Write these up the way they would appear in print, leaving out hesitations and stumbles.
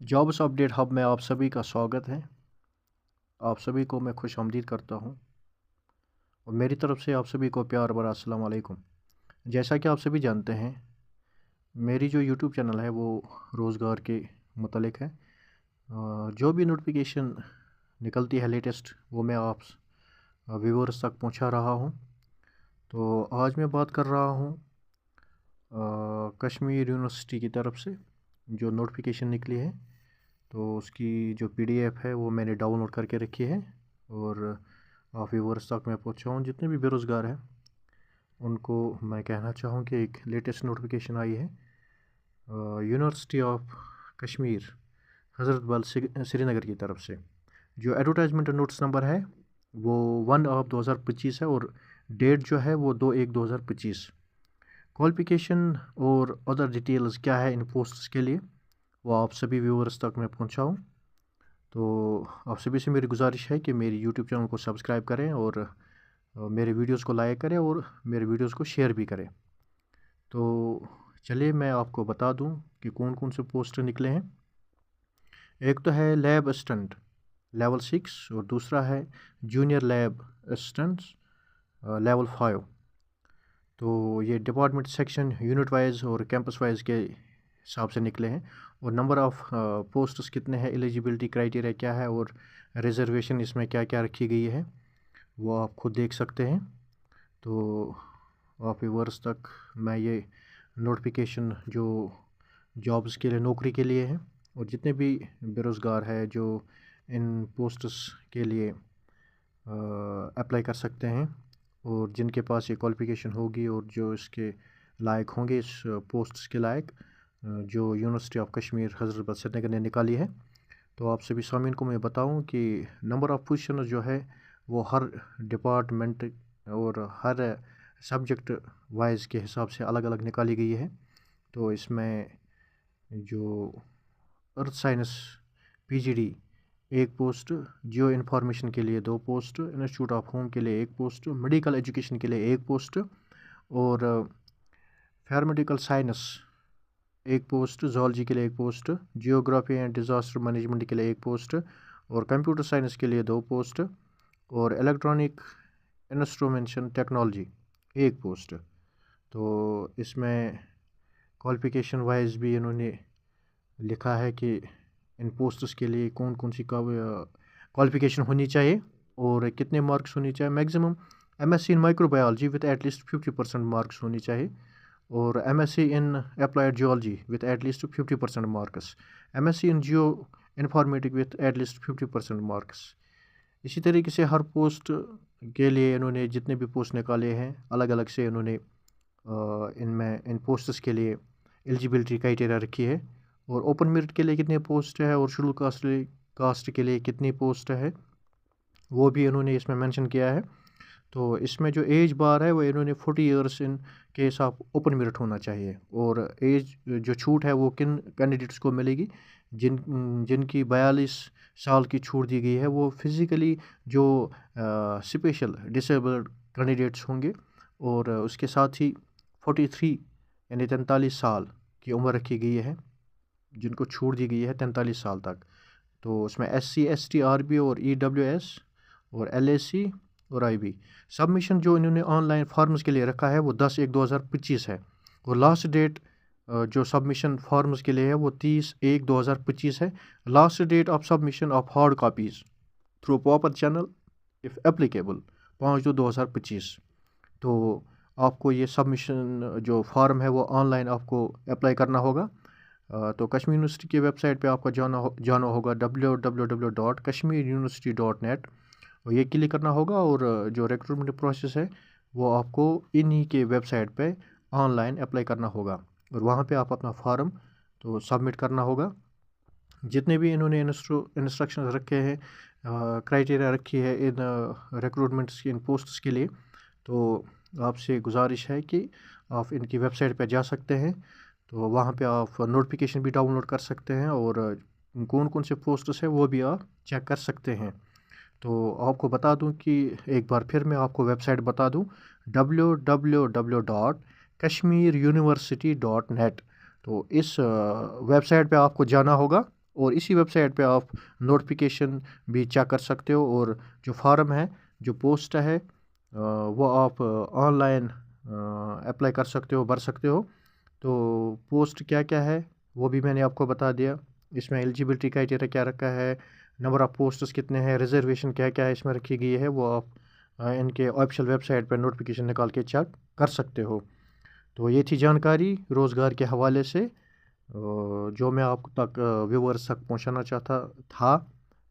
Jobs update hub में आप सभी का स्वागत है। आप सभी को मैं खुश आमदीद करता हूँ और मेरी तरफ से आप सभी को प्यार भरा अस्सलाम वालेकुम। जैसा कि आप सभी जानते हैं, मेरी जो यूट्यूब चैनल है वो रोज़गार के मुतलिक है। जो भी नोटिफिकेशन निकलती है लेटेस्ट वो मैं आप व्यूअर्स तक पहुँचा रहा हूँ। तो आज मैं बात कर रहा हूँ कश्मीर यूनिवर्सिटी की तरफ से जो नोटिफिकेशन निकली है, तो उसकी जो PDF है वो मैंने डाउनलोड करके रखी है और आप व्यूअर्स तक मैं पहुँचाऊँ। जितने भी बेरोज़गार हैं उनको मैं कहना चाहूँ कि एक लेटेस्ट नोटिफिकेशन आई है यूनिवर्सिटी ऑफ कश्मीर हज़रत बल श्रीनगर की तरफ से। जो एडवर्टाइजमेंट नोटिस नंबर है वो 1/2025 है और डेट जो है वो 2/1/2025। क्वालिफिकेशन और अदर डिटेल्स क्या है इन पोस्ट्स के लिए वो आप सभी व्यूअर्स तक मैं पहुँचाऊँ। तो आप सभी से मेरी गुजारिश है कि मेरी यूट्यूब चैनल को सब्सक्राइब करें और मेरे वीडियोस को लाइक करें और मेरे वीडियोस को शेयर भी करें। तो चलिए मैं आपको बता दूं कि कौन कौन से पोस्ट निकले हैं। एक तो है लैब असिस्टेंट लेवल 6 और दूसरा है जूनियर लैब असिस्टेंट लेवल 5। तो ये डिपार्टमेंट सेक्शन यूनिट वाइज और कैंपस वाइज के हिसाब से निकले हैं और नंबर ऑफ़ पोस्ट्स कितने हैं, एलिजिबिलिटी क्राइटेरिया क्या है और रिजर्वेशन इसमें क्या क्या रखी गई है वो आप खुद देख सकते हैं। तो आप व्यूअर्स तक मैं ये नोटिफिकेशन जो जॉब्स के लिए नौकरी के लिए है और जितने भी बेरोज़गार है जो इन पोस्ट्स के लिए अप्लाई कर सकते हैं और जिनके पास ये क्वालिफ़िकेशन होगी और जो इसके लायक होंगे, इस पोस्ट्स के लायक जो यूनिवर्सिटी ऑफ कश्मीर हज़रत बल श्रीनगर ने निकाली है। तो आप सभी सामीन को मैं बताऊं कि नंबर ऑफ़ पोजीशन जो है वो हर डिपार्टमेंट और हर सब्जेक्ट वाइज के हिसाब से अलग अलग निकाली गई है। तो इसमें जो अर्थ साइंस PGD एक पोस्ट, जियो इन्फॉर्मेशन के लिए 2 पोस्ट, इंस्टीट्यूट ऑफ होम के लिए 1 पोस्ट, मेडिकल एजुकेशन के लिए 1 पोस्ट और पैरामेडिकल साइंस 1 पोस्ट, ज़ूलॉजी के लिए 1 post, geography and disaster management के लिए 1 पोस्ट और कंप्यूटर साइंस के लिए 2 पोस्ट और इलेक्ट्रॉनिक इंस्ट्रूमेंटेशन टेक्नोलॉजी 1 पोस्ट। तो इसमें क्वालिफ़िकेशन वाइज भी इन्होंने लिखा है कि इन पोस्ट्स के लिए कौन कौन सी क्वालिफ़िकेशन होनी चाहिए और कितने मार्क्स होनी चाहिए। Maximum MSc in microbiology with at least 50% marks होनी चाहिए और MSc in applied geology with at least 50% marks, MSc in geo informatic with at least 50% marks. इसी तरीके से हर पोस्ट के लिए इन्होंने जितने भी पोस्ट निकाले हैं अलग अलग से इन्होंने इनमें इन पोस्ट्स के लिए एलिजिबिलिटी क्राइटेरिया रखी है और ओपन मेरिट के लिए कितने पोस्ट है और शेड्यूल कास्ट के लिए कितनी पोस्ट है वो भी इन्होंने इसमें मेंशन किया है। तो इसमें जो एज बार है वो इन्होंने 40 ईयर्स इन के हिसाब ओपन मेरिट होना चाहिए और एज जो छूट है वो किन कैंडिडेट्स को मिलेगी जिनकी 42 साल की छूट दी गई है। वो फिज़िकली जो स्पेशल डिसेबल्ड कैंडिडेट्स होंगे और उसके साथ ही 43 यानी 43 साल की उम्र रखी गई है जिनको छूट दी गई है 43 साल तक। तो उसमें SC ST RB और EWS और LAC और IB। सबमिशन जो इन्होंने ऑनलाइन फॉर्म्स के लिए रखा है वो 10/1/2025 है और लास्ट डेट जो सबमिशन फॉर्म्स के लिए है वो 30/1/2025 है। Last date of submission of hard copies through proper channel if applicable 5/2/2025। तो आपको ये सबमिशन जो फॉर्म है वो ऑनलाइन आपको अप्लाई करना होगा। तो कश्मीर यूनिवर्सिटी की वेबसाइट पे आपको जाना होगा www.kashmiruniversity.net और ये क्लिक करना होगा और जो रिक्रूटमेंट प्रोसेस है वो आपको इन्हीं के वेबसाइट पे ऑनलाइन अप्लाई करना होगा और वहाँ पे आप अपना फॉर्म तो सबमिट करना होगा। जितने भी इन्होंने इंस्ट्रक्शन रखे हैं, क्राइटेरिया रखी है इन रिक्रूटमेंट्स इन पोस्ट्स के लिए, तो आपसे गुजारिश है कि आप इनकी वेबसाइट पे जा सकते हैं। तो वहाँ पे आप नोटिफिकेशन भी डाउनलोड कर सकते हैं और कौन कौन से पोस्ट्स है वो भी आप चेक कर सकते हैं। तो आपको बता दूं कि एक बार फिर मैं आपको वेबसाइट बता दूं www.kashmiruniversity.net। तो इस वेबसाइट पे आपको जाना होगा اور اسی ویب سائٹ پہ آپ نوٹیفیکیشن بھی چیک کر سکتے ہو، اور جو فارم ہے، جو پوسٹ ہے، وہ آپ آن لائن اپلائی کر سکتے ہو، بھر سکتے ہو۔ تو پوسٹ کیا کیا ہے وہ بھی میں نے آپ کو بتا دیا، اس میں ایلیجیبلٹی کرائٹیریا کیا رکھا ہے، نمبر آف پوسٹس کتنے ہیں، ریزرویشن کیا کیا ہے اس میں رکھی گئی ہے، وہ آپ ان کے آفیشیل ویب سائٹ پہ نوٹیفیکیشن نکال کے چیک کر سکتے ہو۔ تو یہ تھی جانکاری روزگار کے حوالے سے جو میں آپ تک ویورز تک پہنچانا چاہتا تھا۔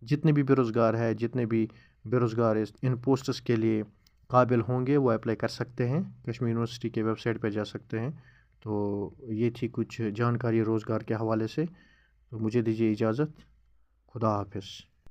جتنے بھی بے روزگار ہے، جتنے بھی بے روزگار ان پوسٹس کے لیے قابل ہوں گے، وہ اپلائی کر سکتے ہیں، کشمیر یونیورسٹی کے ویب سائٹ پہ جا سکتے ہیں۔ تو یہ تھی کچھ جانکاری روزگار کے حوالے سے۔ تو مجھے دیجیے اجازت، خدا حافظ۔